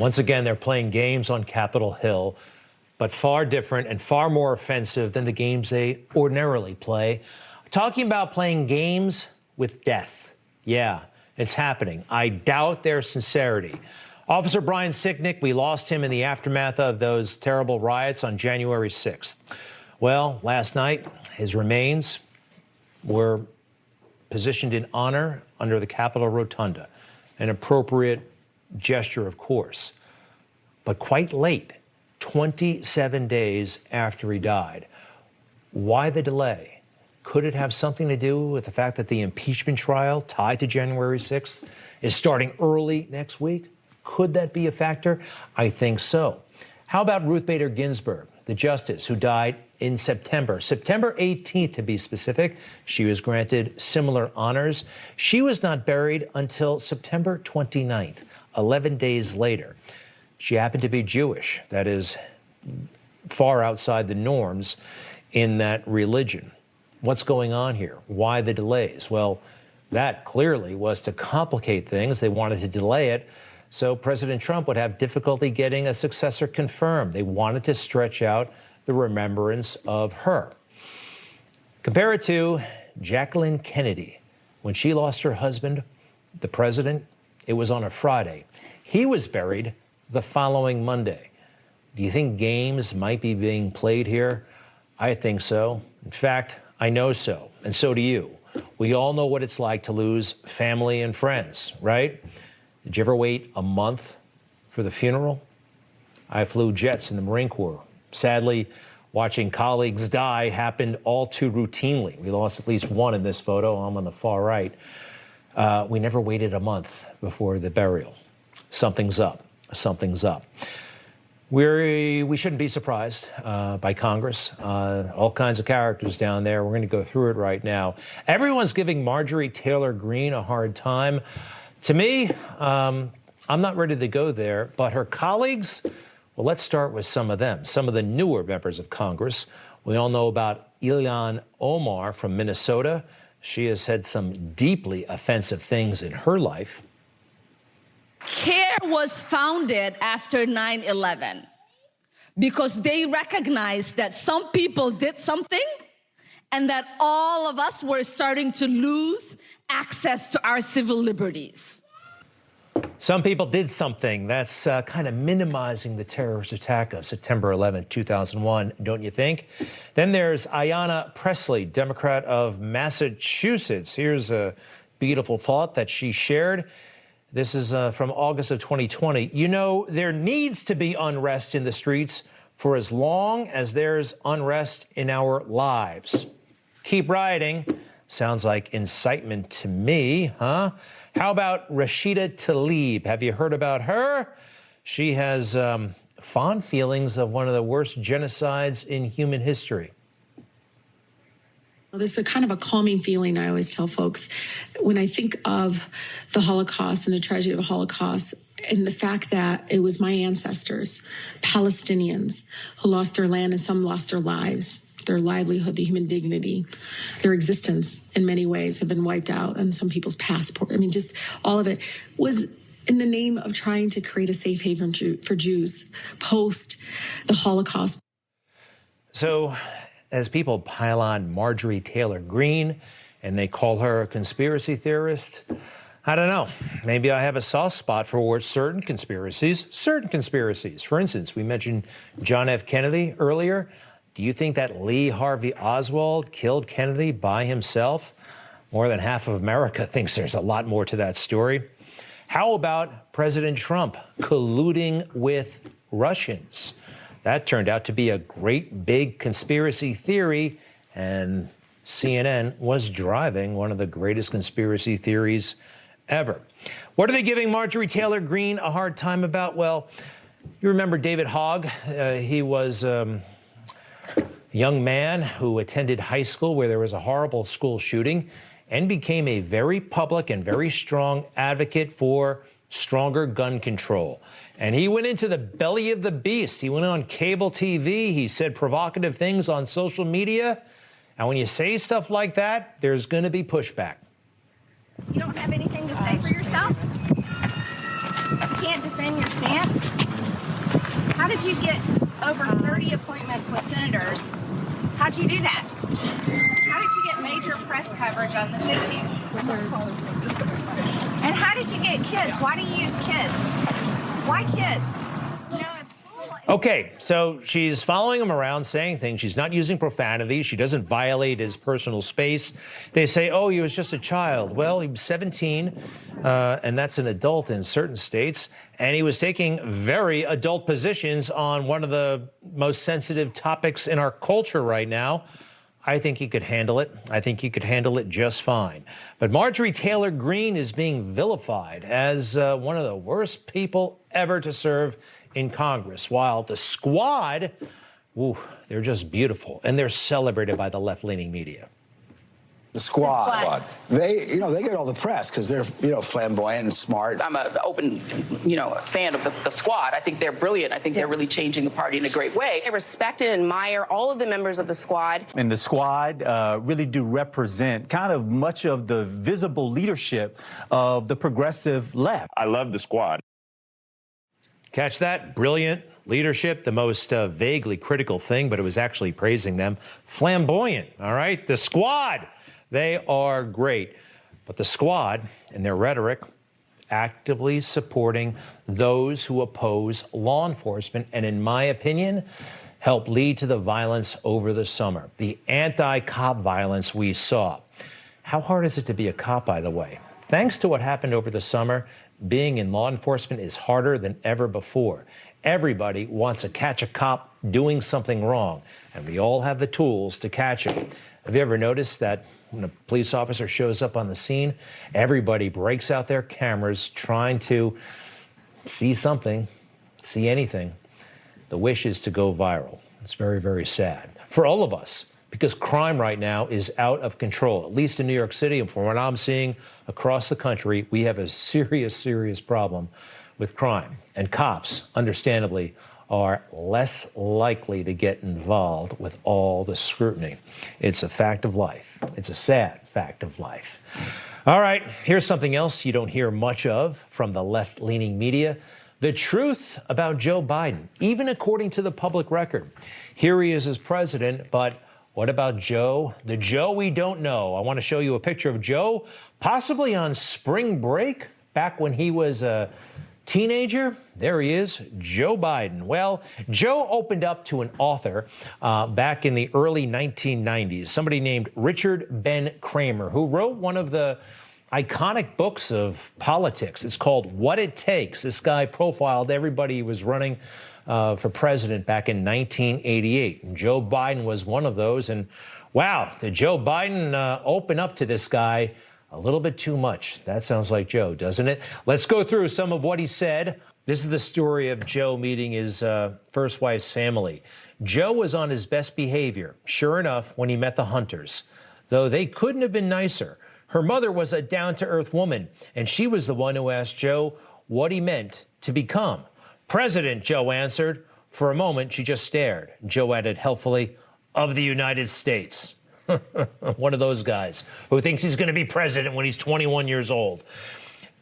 Once again, they're playing games on Capitol Hill, but far different and far more offensive than the games they ordinarily play. Talking about playing games with death. Yeah, it's happening. I doubt their sincerity. Officer Brian Sicknick, we lost him in the aftermath of those terrible riots on January 6th. Well, last night, his remains were positioned in honor under the Capitol Rotunda. An appropriate gesture, of course, but quite late, 27 days after he died. Why the delay? Could it have something to do with the fact that the impeachment trial tied to January 6th is starting early next week? Could that be a factor? I think so. How about Ruth Bader Ginsburg, the justice who died in September 18th to be specific? She was granted similar honors. She was not buried until September 29th, 11 days later. She happened to be Jewish, that is, far outside the norms in that religion. What's going on here? Why the delays? Well, that clearly was to complicate things. They wanted to delay it so President Trump would have difficulty getting a successor confirmed. They wanted to stretch out the remembrance of her. Compare it to Jacqueline Kennedy. When she lost her husband, the president, it was on a Friday. He was buried the following Monday. Do you think games might be being played here? I think so. In fact, I know so, and so do you. We all know what it's like to lose family and friends, right? Did you ever wait a month for the funeral? I flew jets in the Marine Corps. Sadly, watching colleagues die happened all too routinely. We lost at least one in this photo. I'm on the far right. We never waited a month before the burial. Something's up. Something's up. We shouldn't be surprised by Congress. All kinds of characters down there. We're going to go through it right now. Everyone's giving Marjorie Taylor Greene a hard time. To me, I'm not ready to go there, but her colleagues, well, let's start with some of them, some of the newer members of Congress. We all know about Ilhan Omar from Minnesota. She has said some deeply offensive things in her life. CARE was founded after 9/11 because they recognized that some people did something and that all of us were starting to lose access to our civil liberties. Some people did something. That's kind of minimizing the terrorist attack of September 11, 2001, don't you think? Then there's Ayanna Pressley, Democrat of Massachusetts. Here's a beautiful thought that she shared. This is from August of 2020. You know, there needs to be unrest in the streets for as long as there's unrest in our lives. Keep rioting. Sounds like incitement to me, huh? How about Rashida Tlaib? Have you heard about her? She has fond feelings of one of the worst genocides in human history. There's a kind of a calming feeling I always tell folks when I think of the Holocaust and the tragedy of the Holocaust and the fact that it was my ancestors, Palestinians, who lost their land and some lost their lives, their livelihood, the human dignity, their existence in many ways have been wiped out, and some people's passport. I mean, just all of it was in the name of trying to create a safe haven for Jews post the Holocaust. So as people pile on Marjorie Taylor Greene and they call her a conspiracy theorist, I don't know. Maybe I have a soft spot for certain conspiracies. For instance, we mentioned John F. Kennedy earlier. Do you think that Lee Harvey Oswald killed Kennedy by himself? More than half of America thinks there's a lot more to that story. How about President Trump colluding with Russians? That turned out to be a great big conspiracy theory, and CNN was driving one of the greatest conspiracy theories ever. What are they giving Marjorie Taylor Greene a hard time about? Well, you remember David Hogg. He was a young man who attended high school where there was a horrible school shooting and became a very public and very strong advocate for stronger gun control. And he went into the belly of the beast. He went on cable TV. He said provocative things on social media. And when you say stuff like that, there's going to be pushback. You don't have anything to say for yourself? You can't defend defend your stance? How did you get over 30 appointments with senators? How'd you do that? How did you get major press coverage on this issue? And how did you get kids? Why do you use kids? Why kids? Okay, so she's following him around, saying things. She's not using profanity. She doesn't violate his personal space. They say, oh, he was just a child. Well, he was 17, and that's an adult in certain states. And he was taking very adult positions on one of the most sensitive topics in our culture right now. I think he could handle it. I think he could handle it just fine. But Marjorie Taylor Greene is being vilified as one of the worst people ever to serve in Congress, while the squad, ooh, they're just beautiful, and they're celebrated by the left-leaning media. The squad. They get all the press because they're, flamboyant and smart. I'm an open, fan of the squad. I think they're brilliant. I think they're really changing the party in a great way. I respect and admire all of the members of the squad. And the squad really do represent kind of much of the visible leadership of the progressive left. I love the squad. Catch that? Brilliant leadership, the most vaguely critical thing, but it was actually praising them. Flamboyant, all right? The squad, they are great. But the squad, in their rhetoric, actively supporting those who oppose law enforcement, and in my opinion, helped lead to the violence over the summer, the anti-cop violence we saw. How hard is it to be a cop, by the way? Thanks to what happened over the summer, being in law enforcement is harder than ever before. Everybody wants to catch a cop doing something wrong, and we all have the tools to catch him. Have you ever noticed that when a police officer shows up on the scene, everybody breaks out their cameras trying to see something, see anything? The wish is to go viral. It's very, very sad for all of us, because crime right now is out of control, at least in New York City. And from what I'm seeing across the country, we have a serious, serious problem with crime. And cops, understandably, are less likely to get involved with all the scrutiny. It's a fact of life. It's a sad fact of life. All right, here's something else you don't hear much of from the left-leaning media. The truth about Joe Biden, even according to the public record. Here he is as president, but what about Joe? The Joe we don't know. I want to show you a picture of Joe, possibly on spring break, back when he was a teenager. There he is, Joe Biden. Well, Joe opened up to an author back in the early 1990s, somebody named Richard Ben Cramer, who wrote one of the iconic books of politics. It's called What It Takes. This guy profiled everybody who was running for president back in 1988. And Joe Biden was one of those. And wow, did Joe Biden open up to this guy a little bit too much? That sounds like Joe, doesn't it? Let's go through some of what he said. This is the story of Joe meeting his first wife's family. Joe was on his best behavior, sure enough, when he met the Hunters, though they couldn't have been nicer. Her mother was a down-to-earth woman, and she was the one who asked Joe what he meant to become. President, Joe answered. For a moment, she just stared. Joe added helpfully, of the United States. One of those guys who thinks he's going to be president when he's 21 years old.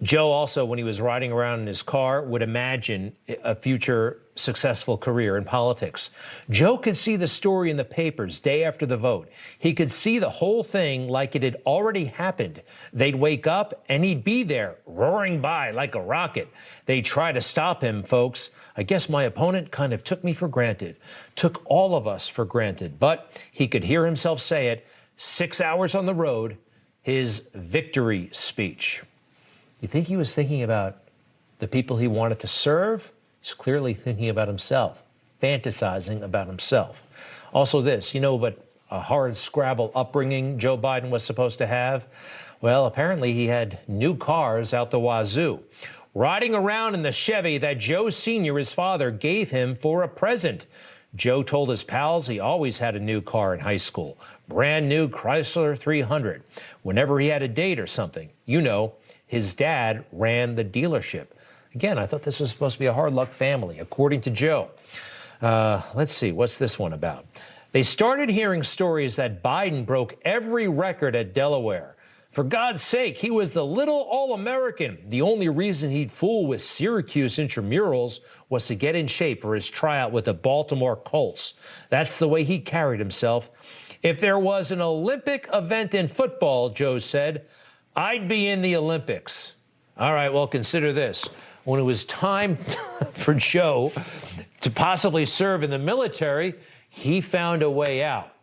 Joe also, when he was riding around in his car, would imagine a future successful career in politics. Joe could see the story in the papers day after the vote. He could see the whole thing like it had already happened. They'd wake up and he'd be there, roaring by like a rocket. They'd try to stop him, folks. I guess my opponent kind of took me for granted, took all of us for granted. But he could hear himself say it, 6 hours on the road, his victory speech. You think he was thinking about the people he wanted to serve? He's clearly thinking about himself, fantasizing about himself. Also this, but a hard scrabble upbringing Joe Biden was supposed to have? Well, apparently he had new cars out the wazoo, riding around in the Chevy that Joe Sr., his father, gave him for a present. Joe told his pals he always had a new car in high school, brand new Chrysler 300. Whenever he had a date or something, his dad ran the dealership. Again, I thought this was supposed to be a hard luck family, according to Joe. Let's see, what's this one about? They started hearing stories that Biden broke every record at Delaware. For God's sake, he was the little All-American. The only reason he'd fool with Syracuse intramurals was to get in shape for his tryout with the Baltimore Colts. That's the way he carried himself. If there was an Olympic event in football, Joe said, I'd be in the Olympics. All right, well, consider this. When it was time for Joe to possibly serve in the military, he found a way out.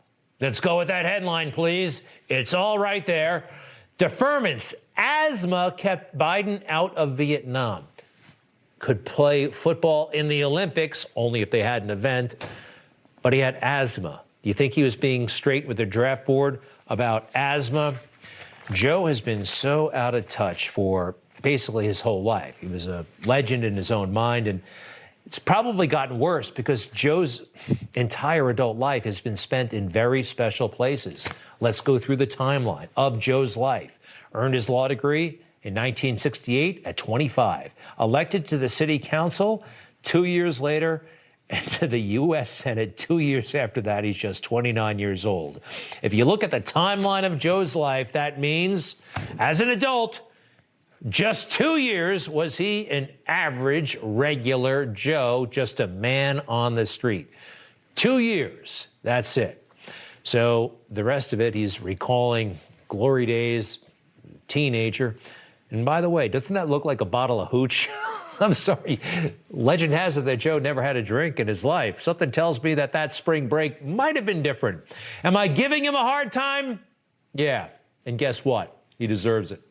Let's go with that headline, please. It's all right there. Deferment's asthma kept Biden out of Vietnam. Could play football in the Olympics, only if they had an event, but he had asthma. Do you think he was being straight with the draft board about asthma? Joe has been so out of touch for basically his whole life. He was a legend in his own mind, and it's probably gotten worse because Joe's entire adult life has been spent in very special places. Let's go through the timeline of Joe's life. Earned his law degree in 1968 at 25. Elected to the city council 2 years later, and to the U.S. Senate 2 years after that. He's just 29 years old. If you look at the timeline of Joe's life, that means, as an adult, just 2 years was he an average, regular Joe, just a man on the street. 2 years, that's it. So the rest of it, he's recalling glory days, teenager. And by the way, doesn't that look like a bottle of hooch? I'm sorry. Legend has it that Joe never had a drink in his life. Something tells me that that spring break might have been different. Am I giving him a hard time? Yeah. And guess what? He deserves it.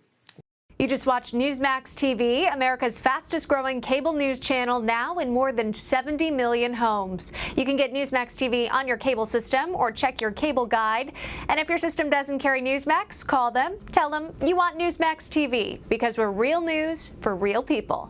You just watched Newsmax TV, America's fastest growing cable news channel, now in more than 70 million homes. You can get Newsmax TV on your cable system or check your cable guide. And if your system doesn't carry Newsmax, call them, tell them you want Newsmax TV, because we're real news for real people.